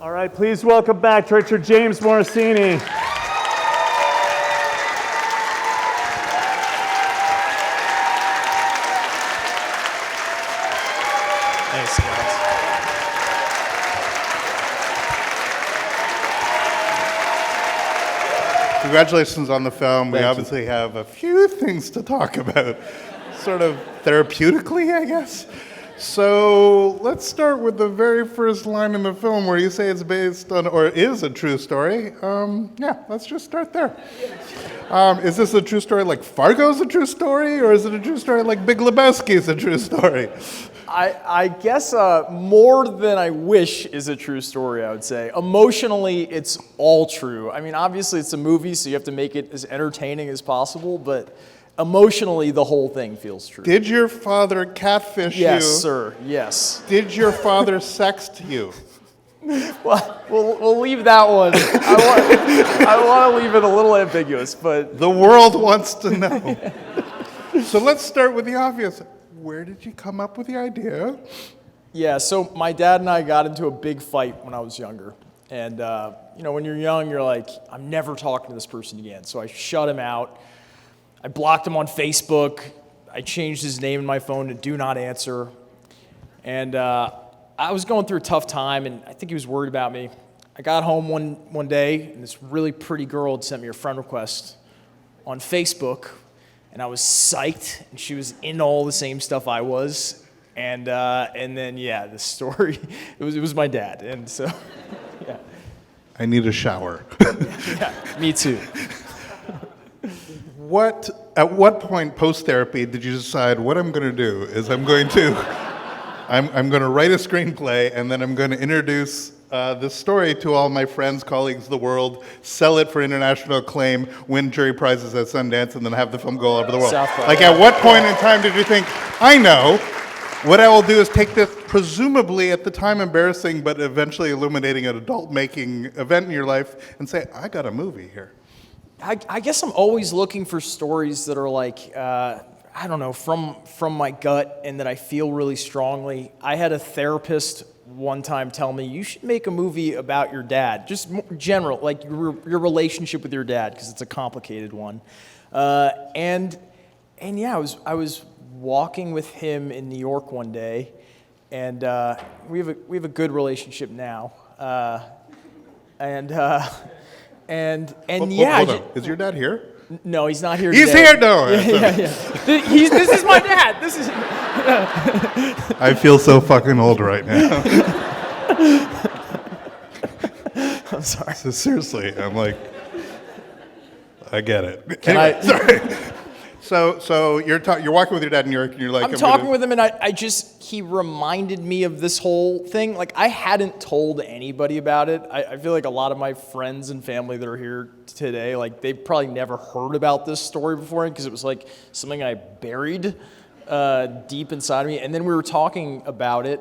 All right, please welcome back Director James Morosini. Thanks, guys. Congratulations on the film. We Thank you. obviously have a few things to talk about, sort of therapeutically, I guess. So let's start with the very first line in the film where you say it's based on, or is a true story. Yeah, let's just start there. Is this a true story like Fargo's a true story, or is it a true story like Big Lebowski's a true story? I guess more than I wish is a true story, I would say. Emotionally, it's all true. I mean, obviously it's a movie, so you have to make it as entertaining as possible, but emotionally, the whole thing feels true. Did your father catfish you? Yes, sir, yes. Did your father sext you? Well, we'll leave that one. I want to leave it a little ambiguous, but... The world wants to know. So let's start with the obvious. Where did you come up with the idea? Yeah, so my dad and I got into a big fight when I was younger. And, when you're young, you're like, I'm never talking to this person again. So I shut him out. I blocked him on Facebook. I changed his name in my phone to Do Not Answer. And I was going through a tough time, and I think he was worried about me. I got home one day, and this really pretty girl had sent me a friend request on Facebook. And I was psyched, and she was into all the same stuff I was, and then the story, it was my dad, and so, yeah. I need a shower. Yeah, me too. At what point post-therapy did you decide what I'm going to do is I'm going to write a screenplay, and then I'm going to introduce this story to all my friends, colleagues, the world, sell it for international acclaim, win jury prizes at Sundance, and then have the film go all over the world. Like, at what point in time did you think, I know, what I will do is take this presumably at the time embarrassing but eventually illuminating an adult-making event in your life and say, I got a movie here? I guess I'm always looking for stories that are like, I don't know, from my gut and that I feel really strongly. I had a therapist one time tell me, you should make a movie about your dad, just general, like your relationship with your dad, because it's a complicated one. And yeah, I was walking with him in New York one day, and we have a good relationship now. And yeah. Hold on. Is your dad here? No, he's not here He's today. here? No. Yeah. This is my dad. This is... I feel so fucking old right now. I'm sorry. So seriously, I'm like, I get it. Can Sorry. So you're walking with your dad in New York, and you're like, I'm talking with him, and he reminded me of this whole thing. Like, I hadn't told anybody about it. I feel like a lot of my friends and family that are here today, like, they probably never heard about this story before, because it was like something I buried deep inside of me. And then we were talking about it,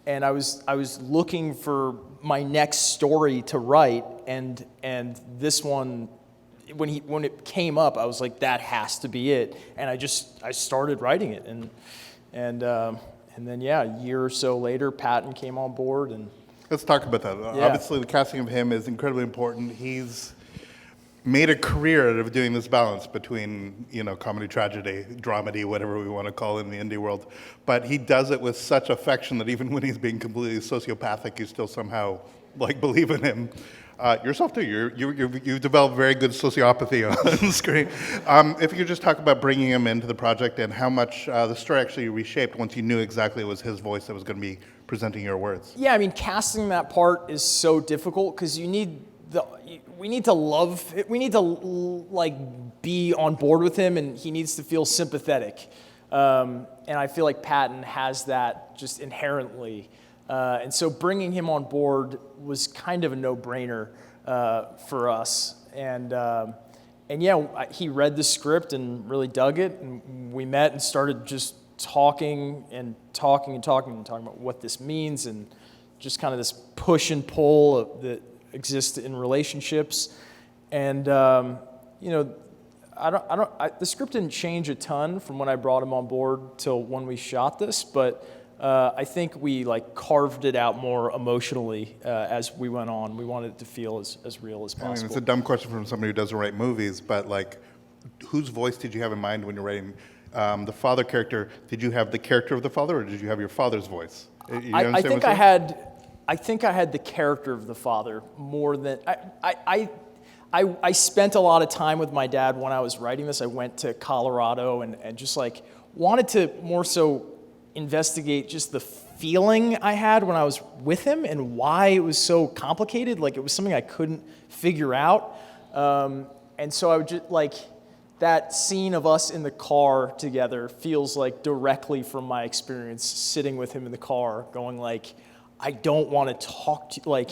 and I was looking for my next story to write, and this one, when it came up, I was like, that has to be it, and I started writing it, and then a year or so later, Patton came on board, and let's talk about that. Yeah. Obviously, the casting of him is incredibly important. He's made a career out of doing this balance between, comedy, tragedy, dramedy, whatever we want to call it in the indie world. But he does it with such affection that even when he's being completely sociopathic, you still somehow believe in him. Yourself too. You've developed very good sociopathy on screen. If you could just talk about bringing him into the project and how much the story actually reshaped once you knew exactly it was his voice that was going to be presenting your words. Yeah, I mean, casting that part is so difficult because we need to love it. We need to be on board with him, and he needs to feel sympathetic. And I feel like Patton has that just inherently. And so bringing him on board was kind of a no-brainer for us. And he read the script and really dug it. And we met and started just talking about what this means and just kind of this push and pull that exists in relationships. And, the script didn't change a ton from when I brought him on board till when we shot this, but I think we like carved it out more emotionally as we went on. We wanted it to feel as real as possible. I mean, it's a dumb question from somebody who doesn't write movies, but like, whose voice did you have in mind when you're writing the father character? Did you have the character of the father, or did you have your father's voice? I think I had the character of the father more than I spent a lot of time with my dad when I was writing this. I went to Colorado and just like wanted to more so investigate just the feeling I had when I was with him and why it was so complicated. Like it was something I couldn't figure out. And so I would just like that scene of us in the car together feels like directly from my experience sitting with him in the car going like, I don't want to talk to you,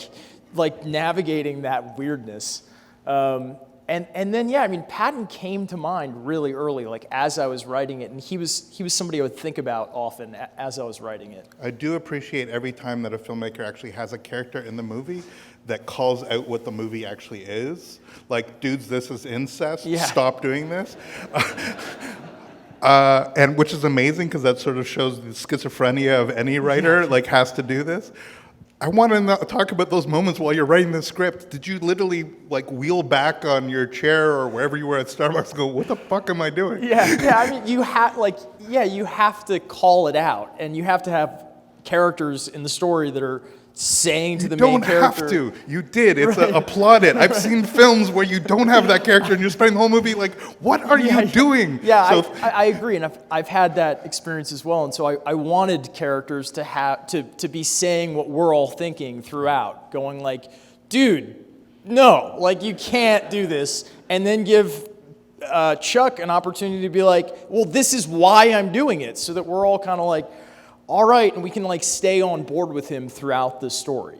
like navigating that weirdness. And then, yeah, I mean, Patton came to mind really early, like as I was writing it, and he was somebody I would think about often as I was writing it. I do appreciate every time that a filmmaker actually has a character in the movie that calls out what the movie actually is. Like, dudes, this is incest. Yeah. Stop doing this. And which is amazing because that sort of shows the schizophrenia of any writer, like has to do this. I want to talk about those moments while you're writing the script. Did you literally like wheel back on your chair or wherever you were at Starbucks and go, what the fuck am I doing? Yeah, I mean, you have to call it out, and you have to have characters in the story that are saying to the main character. You don't have to. You did. It's applauded. I've seen films where you don't have that character and you're spending the whole movie like, what are you doing? Yeah, so, I agree, and I've had that experience as well. And so I wanted characters to have to be saying what we're all thinking throughout, going like, dude, no, like you can't do this, and then give Chuck an opportunity to be like, well, this is why I'm doing it, so that we're all kind of like, all right, and we can like stay on board with him throughout the story.